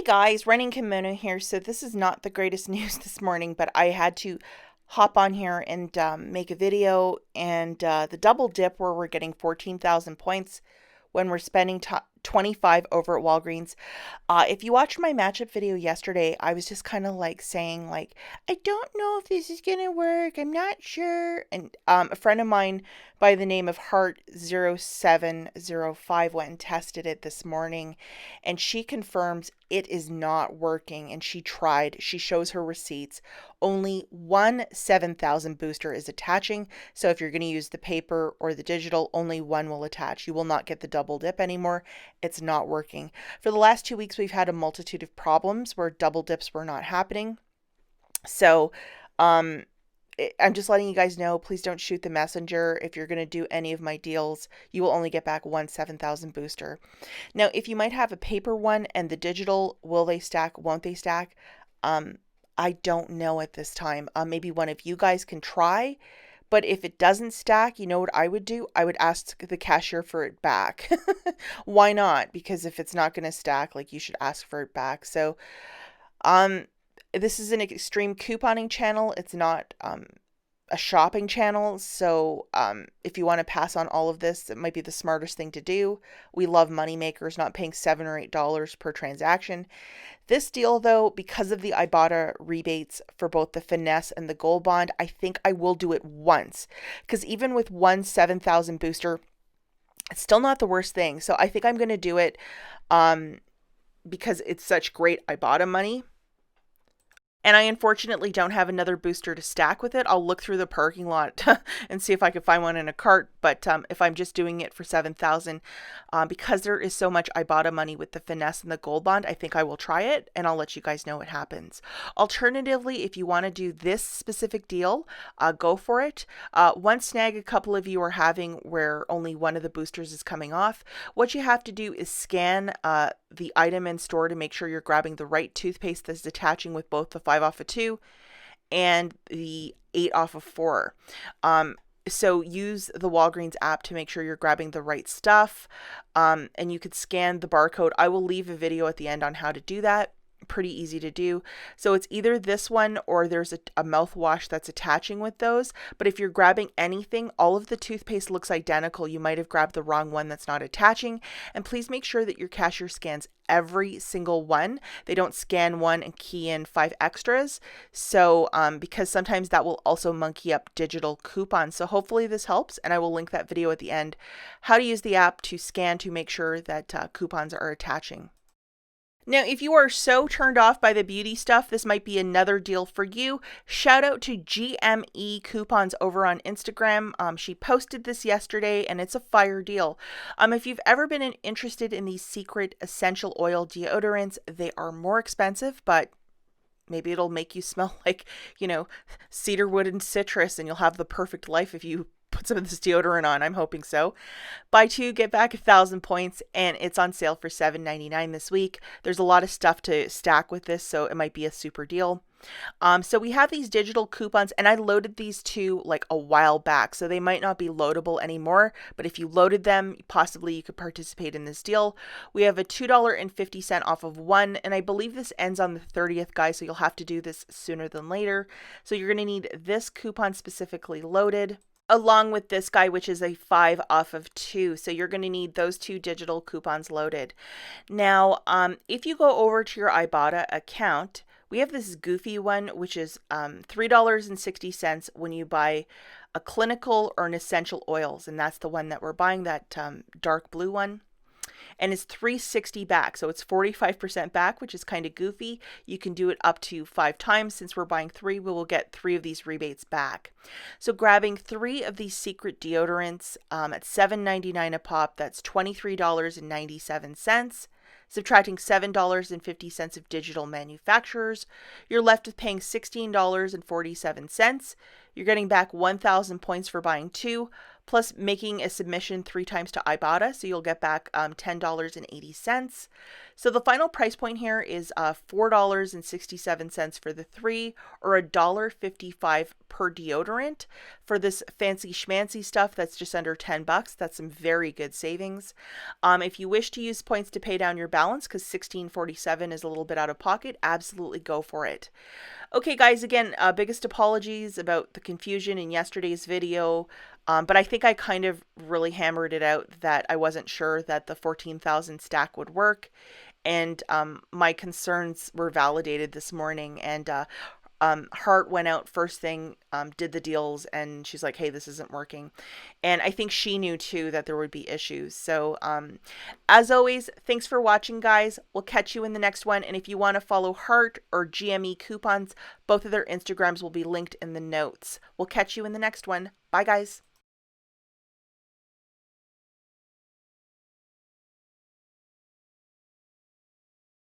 guys, running Kimono here. So this is not the greatest news this morning, but I had to hop on here and make a video. And the double dip where we're getting 14,000 points when we're spending 25 over at Walgreens. If you watched my matchup video yesterday, I was just kind of like saying like, I don't know if this is going to work. I'm not sure. And a friend of mine by the name of Heart0705 went and tested it this morning, and she confirms it is not working. And she tried. She shows her receipts. Only one 7,000 booster is attaching. So if you're going to use the paper or the digital, only one will attach. You will not get the double dip anymore. It's not working. For the last 2 weeks, we've had a multitude of problems where double dips were not happening. So, I'm just letting you guys know, please don't shoot the messenger. If you're going to do any of my deals, you will only get back one 7,000 booster. Now, if you might have a paper one and the digital, will they stack? Won't they stack? I don't know at this time. Maybe one of you guys can try. But if it doesn't stack, you know what I would do? I would ask the cashier for it back. Why not? Because if it's not going to stack, like, you should ask for it back. So, this is an extreme couponing channel. It's not a shopping channel. So if you want to pass on all of this, it might be the smartest thing to do. We love money makers, not paying $7 or $8 per transaction. This deal, though, because of the IBOTTA rebates for both the finesse and the gold bond, I think I will do it once. Because even with one 7,000 booster, it's still not the worst thing. So I think I'm going to do it because it's such great IBOTTA money. And I unfortunately don't have another booster to stack with it. I'll look through the parking lot and see if I can find one in a cart. But if I'm just doing it for 7,000, because there is so much IBOTTA money with the finesse and the gold bond, I think I will try it, and I'll let you guys know what happens. Alternatively, if you want to do this specific deal, go for it. One snag a couple of you are having where only one of the boosters is coming off. What you have to do is scan the item in store to make sure you're grabbing the right toothpaste that's detaching with both the 5 off of 2 and the 8 off of 4. So use the Walgreens app to make sure you're grabbing the right stuff. And you could scan the barcode. I will leave a video at the end on how to do that. Pretty easy to do. So it's either this one or there's a mouthwash that's attaching with those. But if you're grabbing anything, all of the toothpaste looks identical. You might have grabbed the wrong one that's not attaching. And please make sure that your cashier scans every single one. They don't scan one and key in 5 extras. So because sometimes that will also monkey up digital coupons. So hopefully this helps, and I will link that video at the end. How to use the app to scan to make sure that coupons are attaching. Now, if you are so turned off by the beauty stuff, this might be another deal for you. Shout out to GME Coupons over on Instagram. She posted this yesterday, and it's a fire deal. If you've ever been interested in these secret essential oil deodorants, they are more expensive, but maybe it'll make you smell like, cedarwood and citrus, and you'll have the perfect life if you put some of this deodorant on. I'm hoping so. Buy 2, get back 1,000 points, and it's on sale for $7.99 this week. There's a lot of stuff to stack with this, so it might be a super deal. So we have these digital coupons, and I loaded these 2 like a while back, so they might not be loadable anymore, but if you loaded them, possibly you could participate in this deal. We have a $2.50 off of 1, and I believe this ends on the 30th, guys, so you'll have to do this sooner than later. So you're going to need this coupon specifically loaded, along with this guy, which is a 5 off of 2. So you're going to need those 2 digital coupons loaded. Now, if you go over to your IBOTTA account, we have this goofy one, which is $3.60 when you buy a clinical or an essential oils. And that's the one that we're buying, that dark blue one. And it's $3.60 back, so it's 45% back, which is kind of goofy. You can do it up to 5 times. Since we're buying 3, we will get 3 of these rebates back. So grabbing 3 of these secret deodorants at $7.99 a pop, that's $23.97. Subtracting $7.50 of digital manufacturers, you're left with paying $16.47. You're getting back 1,000 points for buying 2, plus making a submission 3 times to IBOTTA, so you'll get back $10.80. So the final price point here is $4.67 for the 3, or $1.55 per deodorant. For this fancy schmancy stuff, that's just under $10. That's some very good savings. If you wish to use points to pay down your balance, because $16.47 is a little bit out of pocket, absolutely go for it. Okay, guys, again, biggest apologies about the confusion in yesterday's video, but I think I kind of really hammered it out that I wasn't sure that the 14,000 stack would work, and my concerns were validated this morning, and Hart went out first thing, did the deals, and she's like, hey, this isn't working. And I think she knew too that there would be issues. So as always, thanks for watching, guys. We'll catch you in the next one. And if you want to follow Hart or GME Coupons, both of their Instagrams will be linked in the notes. We'll catch you in the next one. Bye, guys.